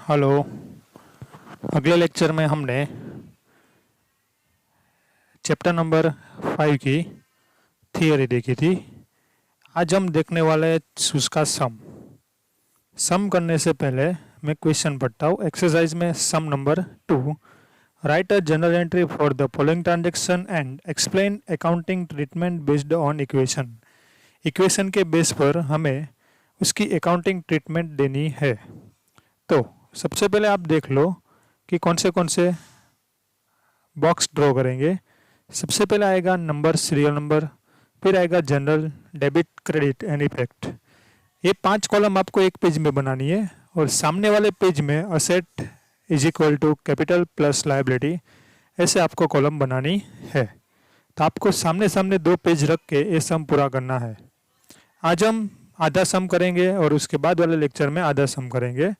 Hello. अगले lecture में हमने चैप्टर नंबर 5 की थियोरी देखी थी। आज हम देखने वाले हैं उसका सम करने से पहले मैं क्वेश्चन पढ़ता हूँ। एक्सरसाइज में sum number 2, write a journal entry for the following transaction and explain accounting treatment based on equation. Equation के बेस पर हमें उसकी अकाउंटिंग ट्रीटमेंट देनी है। तो सबसे पहले आप देख लो कि कौन से बॉक्स ड्रॉ करेंगे। सबसे पहले आएगा नंबर, सीरियल नंबर, फिर आएगा general, debit, credit and effect. ये 5 कॉलम आपको एक पेज में बनानी है और सामने वाले पेज में asset is equal to capital plus liability, ऐसे आपको कॉलम बनानी है। तो आपको सामने सामने 2 पेज रख के ये सम पूरा करना है। आज हम आधा सम करेंगे और उसके बाद वाले लेक्चर में आधा सम करेंगे।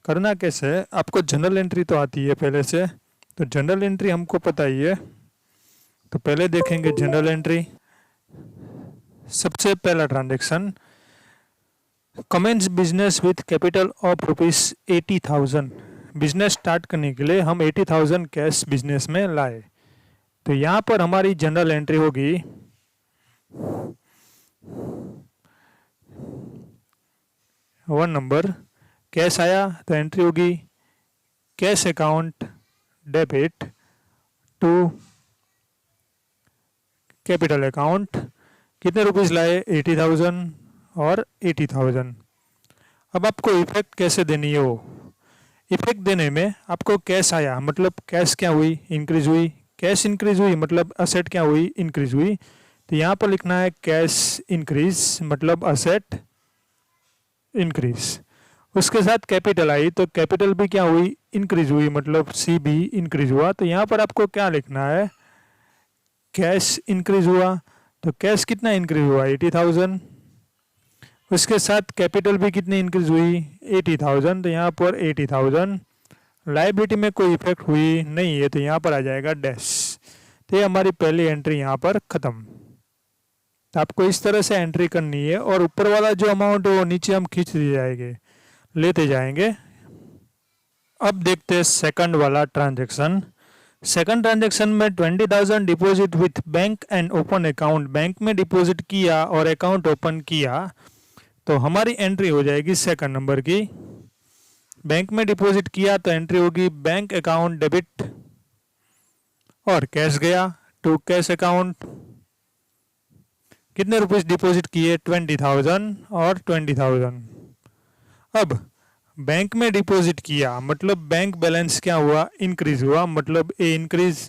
करना कैसे है, आपको जनरल एंट्री तो आती है पहले से, तो जनरल एंट्री हमको पता ही है। तो पहले देखेंगे जनरल एंट्री। सबसे पहला transaction, commence business with capital of ₹80,000। Business start करने के लिए हम 80,000 कैश बिजनेस में लाए। तो यहाँ पर हमारी जनरल एंट्री होगी 1 नंबर, कैश आया तो एंट्री होगी cash account debit to capital account. कितने रुपीस लाए? 80,000 और 80,000। अब आपको इफेक्ट कैसे देनी है वो। इफेक्ट देने में आपको कैश आया मतलब कैश क्या हुई? इंक्रीज हुई। कैश इंक्रीज हुई मतलब असेट क्या हुई? इंक्रीज हुई। तो यहाँ पर लिखना है कैश इंक्रीज मतलब असेट इंक्रीज। उसके साथ कैपिटल आई तो कैपिटल भी क्या हुई? इंक्रीज हुई मतलब सी भी इंक्रीज हुआ। तो यहाँ पर आपको क्या लिखना है? कैश इंक्रीज हुआ तो कैश कितना इंक्रीज हुआ? 80,000। उसके साथ कैपिटल भी कितनी इंक्रीज हुई? 80,000। तो यहाँ पर 80,000। लायबिलिटी में कोई इफेक्ट हुई नहीं है तो यहाँ पर आ जाएगा डैश। तो ये हमारी पहली एंट्री यहाँ पर खत्म। तो आपको इस तरह से एंट्री करनी है और ऊपर वाला जो अमाउंट है वो नीचे हम खींच दिए जाएंगे, लेते जाएंगे। अब देखते हैं सेकंड वाला ट्रांजैक्शन। सेकंड ट्रांजैक्शन में 20,000 deposit with bank and open account. Bank में डिपॉजिट किया और अकाउंट ओपन किया तो हमारी एंट्री हो जाएगी सेकंड नंबर की। बैंक में डिपॉजिट किया तो एंट्री होगी बैंक अकाउंट डेबिट और कैश गया टू कैश अकाउंट। कितने रुपीस डिपॉजिट किए? 20,000 और 20,000। अब बैंक में डिपॉजिट किया मतलब बैंक बैलेंस क्या हुआ? इंक्रीज हुआ मतलब ए इंक्रीज।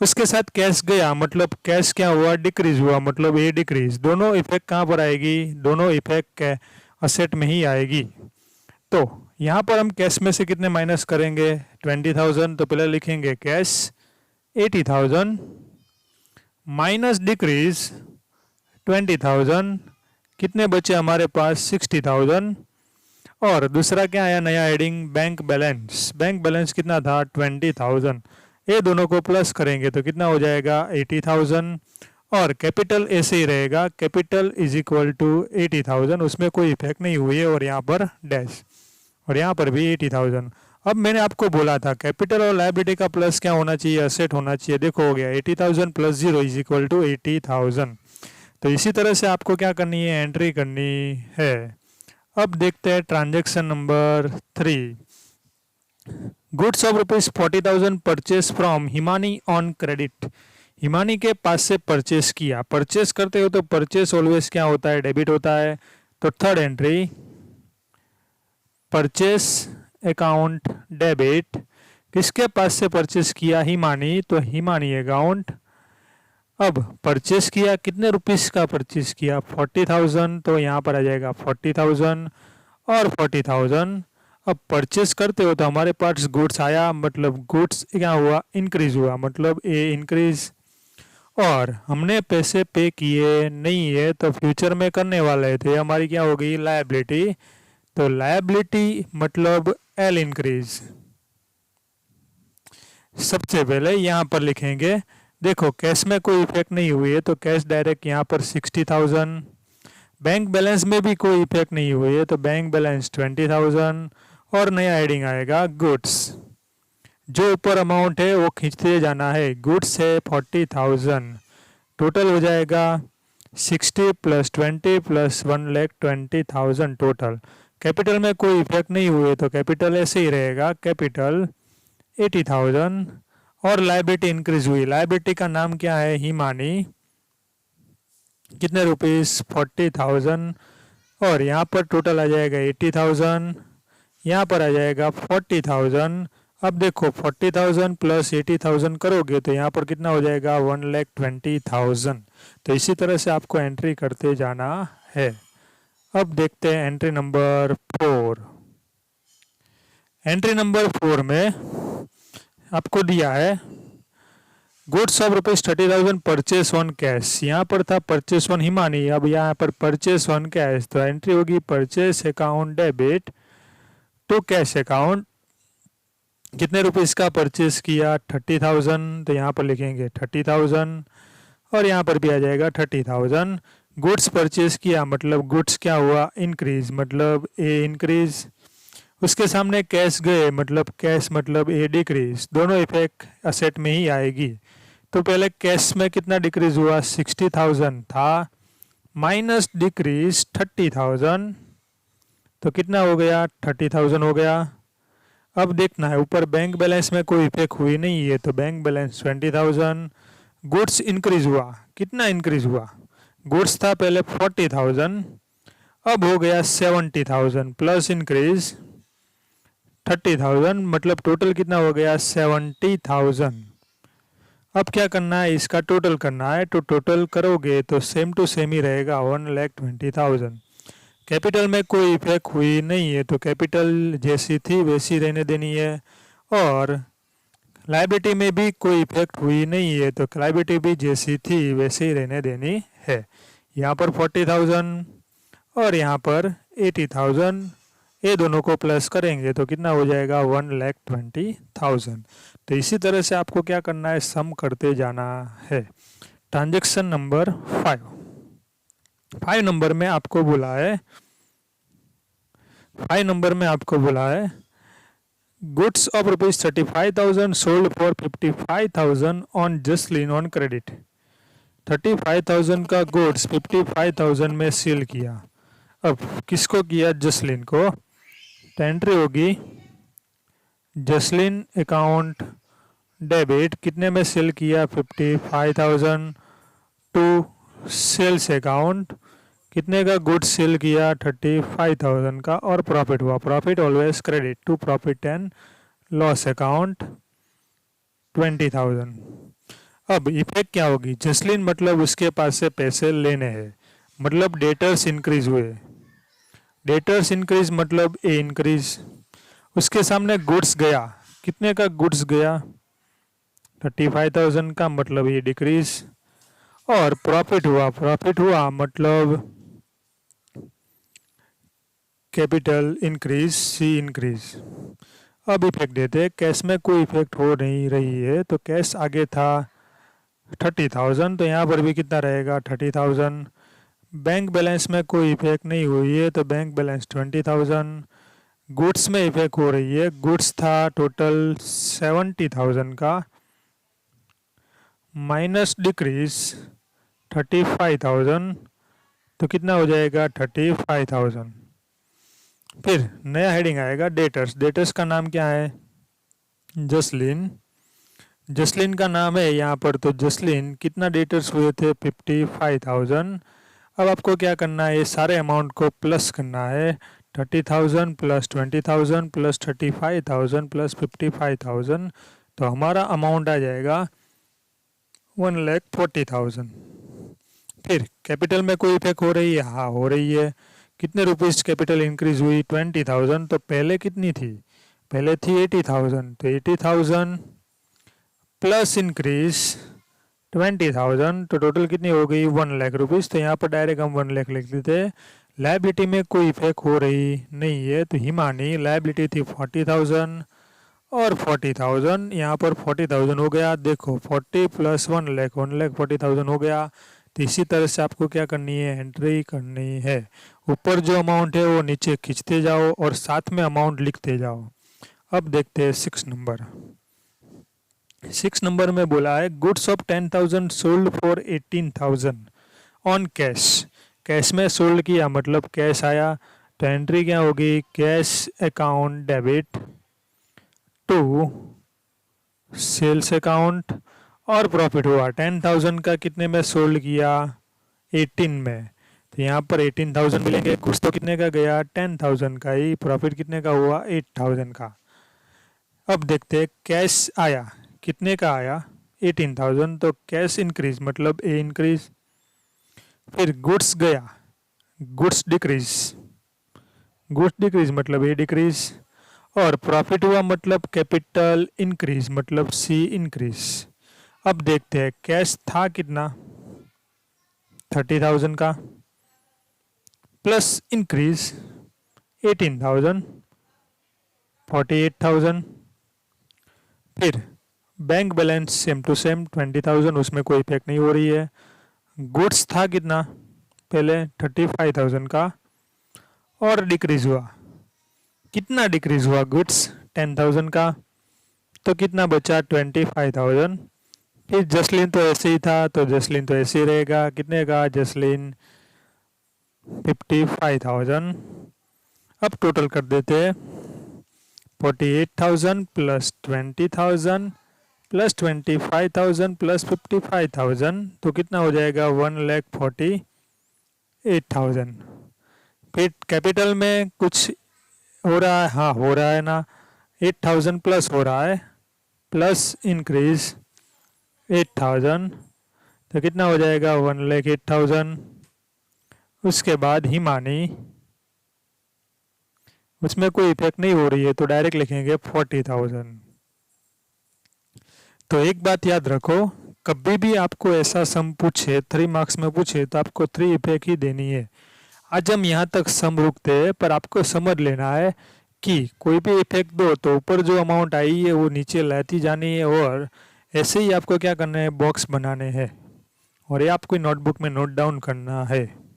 उसके साथ कैश गया मतलब कैश क्या हुआ? डिक्रीज हुआ मतलब ए डिक्रीज। दोनों इफेक्ट कहाँ पर आएगी? दोनों इफेक्ट असेट में ही आएगी। तो यहाँ पर हम कैश में से कितने माइनस करेंगे? 20,000। तो पहले लिखेंगे कैश 80,000 माइनस डिक्रीज 20,000। कितने बचे हमारे पास? 60,000। और दूसरा क्या आया नया heading? Bank balance. Bank balance कितना था? 20,000। ये दोनों को प्लस करेंगे तो कितना हो जाएगा? 80,000। और कैपिटल ऐसे ही रहेगा, कैपिटल इज इक्वल टू 80,000, उसमें कोई इफेक्ट नहीं हुई है और यहाँ पर डैश और यहाँ पर भी 80,000। अब मैंने आपको बोला था कैपिटल और लायबिलिटी का प्लस क्या होना चाहिए? असेट होना चाहिए। देखो हो गया 80,000 प्लस 0 इज इक्वल टू 80,000। तो इसी तरह से आपको क्या करनी है? एंट्री करनी है। अब देखते हैं transaction number 3। Goods of ₹40,000 purchase from Himani on credit. Himani के पास से परचेस किया। परचेस करते हो तो परचेस ऑलवेज क्या होता है? डेबिट होता है। तो third entry purchase account debit. किसके पास से परचेस किया? हिमानी। तो हिमानी अकाउंट। अब परचेस किया, कितने रुपीस का परचेस किया? 40,000। तो यहाँ पर आ जाएगा 40,000 और 40,000। अब परचेस करते हो तो हमारे पास गुड्स आया मतलब गुड्स क्या हुआ? इंक्रीज हुआ मतलब ए इंक्रीज। और हमने पैसे पे किए नहीं है तो फ्यूचर में करने वाले थे, हमारी क्या हो गई? लायबिलिटी। तो लायबिलिटी मतलब एल इंक्रीज। सबसे पहले यहाँ पर लिखेंगे, देखो कैश में कोई इफेक्ट नहीं हुई है तो कैश डायरेक्ट यहाँ पर 60,000। बैंक बैलेंस में भी कोई इफेक्ट नहीं हुई है तो बैंक बैलेंस 20,000 और नया हेडिंग आएगा गुड्स। जो ऊपर अमाउंट है वो खींचते जाना है। गुड्स है 40,000, टोटल हो जाएगा 60 + 20 + 1,20,000 टोटल। कैपिटल में कोई इफेक्ट नहीं हुए तो कैपिटल ऐसे ही रहेगा, कैपिटल 80,000। और लायबिलिटी इंक्रीज हुई, लायबिलिटी का नाम क्या है, हिमानी, कितने रुपीस 40,000। और यहाँ पर टोटल आ जाएगा 80,000, यहाँ पर आ जाएगा 40,000। अब देखो 40,000 + 80,000 करोगे तो यहाँ पर कितना हो जाएगा 1,20,000। तो इसी तरह से आपको एंट्री करते जाना है। अब देखते हैं एंट्री नंबर 4। एंट्री नंबर 4 में आपको दिया है goods of ₹30,000 purchase on cash. यहाँ पर था परचेस ऑन हिमानी, अब यहाँ पर परचेस ऑन कैश, तो एंट्री होगी purchase account debit to cash account. कितने रुपीस का परचेस किया 30,000, तो यहाँ पर लिखेंगे 30,000 और यहाँ पर भी आ जाएगा 30,000। गुड्स परचेस किया मतलब गुड्स क्या हुआ इंक्रीज, मतलब ए इंक्रीज। उसके सामने कैश गए मतलब कैश मतलब ए डिक्रीज। दोनों इफेक्ट असेट में ही आएगी। तो पहले कैश में कितना डिक्रीज हुआ 60,000 था, माइनस डिक्रीज 30,000, तो कितना हो गया 30,000 हो गया। अब देखना है ऊपर बैंक बैलेंस में कोई इफेक्ट हुई नहीं है तो बैंक बैलेंस 20,000। गुड्स इंक्रीज हुआ, कितना इंक्रीज हुआ, गुड्स था पहले 40,000, अब हो गया 70,000 प्लस इंक्रीज 30,000, मतलब टोटल कितना हो गया 70,000। अब क्या करना है, इसका टोटल करना है। तो टोटल करोगे तो सेम टू सेम ही रहेगा 1,20,000। कैपिटल में कोई इफेक्ट हुई नहीं है तो कैपिटल जैसी थी वैसी रहने देनी है। और लायबिलिटी में भी कोई इफेक्ट हुई नहीं है तो लायबिलिटी भी जैसी थी वैसे ही रहने देनी है। यहाँ पर 40,000 और यहाँ पर 80,000, ये दोनों को प्लस करेंगे तो कितना हो जाएगा 1,20,000। तो इसी तरह से आपको क्या करना है, सम करते जाना है। ट्रांजैक्शन नंबर 5 नंबर में आपको बोला है, 5 नंबर में आपको बोला है goods of ₹35,000 sold for 55,000 on Jasleen on credit. 35,000 का गुड्स 55,000 में सेल किया। अब किसको किया, जस्लिन को। तो एंट्री होगी जस्लिन अकाउंट डेबिट, कितने में सेल किया 55,000 टू सेल्स अकाउंट, कितने का गुड्स सेल किया 35,000 का, और प्रॉफिट हुआ, profit always credit to profit and loss account 20,000। अब इफेक्ट क्या होगी, जस्लिन मतलब उसके पास से पैसे लेने हैं, मतलब डेटर्स इंक्रीज हुए, डेटर्स इंक्रीज मतलब ए इंक्रीज। उसके सामने गुड्स गया, कितने का गुड्स गया 35,000 का, मतलब ये डिक्रीज। और प्रॉफिट हुआ, प्रॉफिट हुआ मतलब कैपिटल इंक्रीज, सी इंक्रीज। अब इफेक्ट देते हैं, कैश में कोई इफेक्ट हो नहीं रही है तो कैश आगे था 30,000, तो यहाँ पर भी कितना रहेगा 30,000। बैंक बैलेंस में कोई इफेक्ट नहीं हुई है तो बैंक बैलेंस 20,000। गुड्स में इफेक्ट हो रही है, गुड्स था टोटल 70,000 का, माइनस डिक्रीज 35,000, तो कितना हो जाएगा 35,000। फिर नया हेडिंग आएगा डेटर्स। डेटर्स का नाम क्या है, जस्लिन, जस्लिन का नाम है यहाँ पर। तो जस्लिन कितना डेटर्स हुए थे 55,000। अब आपको क्या करना है, ये सारे अमाउंट को प्लस करना है, 30,000 + 20,000 + 35,000 + 55,000, तो हमारा अमाउंट आ जाएगा 1,40,000। फिर कैपिटल में कोई इफेक्ट हो रही है, हाँ हो रही है। कितने रुपीस कैपिटल इंक्रीज हुई 20,000, तो पहले कितनी थी, पहले थी 80,000, तो 80,000 प्लस इंक्रीज 20,000, तो टोटल कितनी हो गई 1,00,000 रुपीज़। तो यहाँ पर डायरेक्ट हम 1,00,000 लिख देते हैं। लायबिलिटी में कोई इफेक्ट हो रही नहीं है तो हिमानी लायबिलिटी थी 40,000 और 40,000, यहाँ पर 40,000 हो गया। देखो 40 + 1,00,000, 1,40,000 हो गया। तो इसी तरह से आपको क्या करनी है, एंट्री करनी है। ऊपर जो अमाउंट है वो नीचे खींचते जाओ और साथ में अमाउंट लिखते जाओ। अब देखते हैं 6 नंबर। 6 नंबर में बोला है goods of 10,000 sold for 18,000 on cash. Cash में सोल्ड किया मतलब कैश आया, तो एंट्री क्या होगी, cash account debit to sales account, और प्रॉफिट हुआ 10,000 का, कितने में सोल्ड किया, 18 में, तो यहाँ पर 18,000 मिलेंगे। कुछ तो कितने का गया, 10,000 का ही, प्रॉफिट कितने का हुआ, 8,000 का। अब देखते हैं कैश आया, कितने का आया, 18,000, तो कैश इंक्रीज मतलब ए इंक्रीज। फिर गुड्स गया, गुड्स डिक्रीज, गुड्स डिक्रीज मतलब ए डिक्रीज, और प्रॉफिट हुआ मतलब कैपिटल इंक्रीज मतलब सी इंक्रीज। अब देखते हैं कैश था कितना, 30,000 का, प्लस इंक्रीज 18,000, 48,000। फिर bank balance same to same 20,000, उसमें कोई इफेक्ट नहीं हो रही है। गुड्स था कितना पहले, 35,000 का, और डिक्रीज हुआ, कितना डिक्रीज हुआ, गुड्स 10,000 का, तो कितना बचा, 25,000। फिर जसलीन तो ऐसे ही था, तो जसलीन तो ऐसे ही रहेगा, कितने का, जसलीन 55,000। अब टोटल कर देते हैं, 48,000 प्लस 20,000 प्लस 25,000 प्लस 55,000, तो कितना हो जाएगा, 1,48,000। फिर कैपिटल में कुछ हो रहा है, हाँ हो रहा है ना, 8,000 प्लस हो रहा है, प्लस इंक्रीज 8,000, तो कितना हो जाएगा, 1,08,000। उसके बाद हिमानी, उसमें कोई इफेक्ट नहीं हो रही है, तो डायरेक्ट लिखेंगे 40,000। तो एक बात याद रखो, कभी भी आपको ऐसा सम पूछे, 3 मार्क्स में पूछे, तो आपको 3 इफेक्ट ही देनी है। आज हम यहाँ तक सम रुकते हैं, पर आपको समझ लेना है कि कोई भी इफेक्ट दो तो ऊपर जो अमाउंट आई है वो नीचे लाती जानी है, और ऐसे ही आपको क्या करना है, बॉक्स बनाने हैं, और ये आपको नोटबुक में नोट डाउन करना है।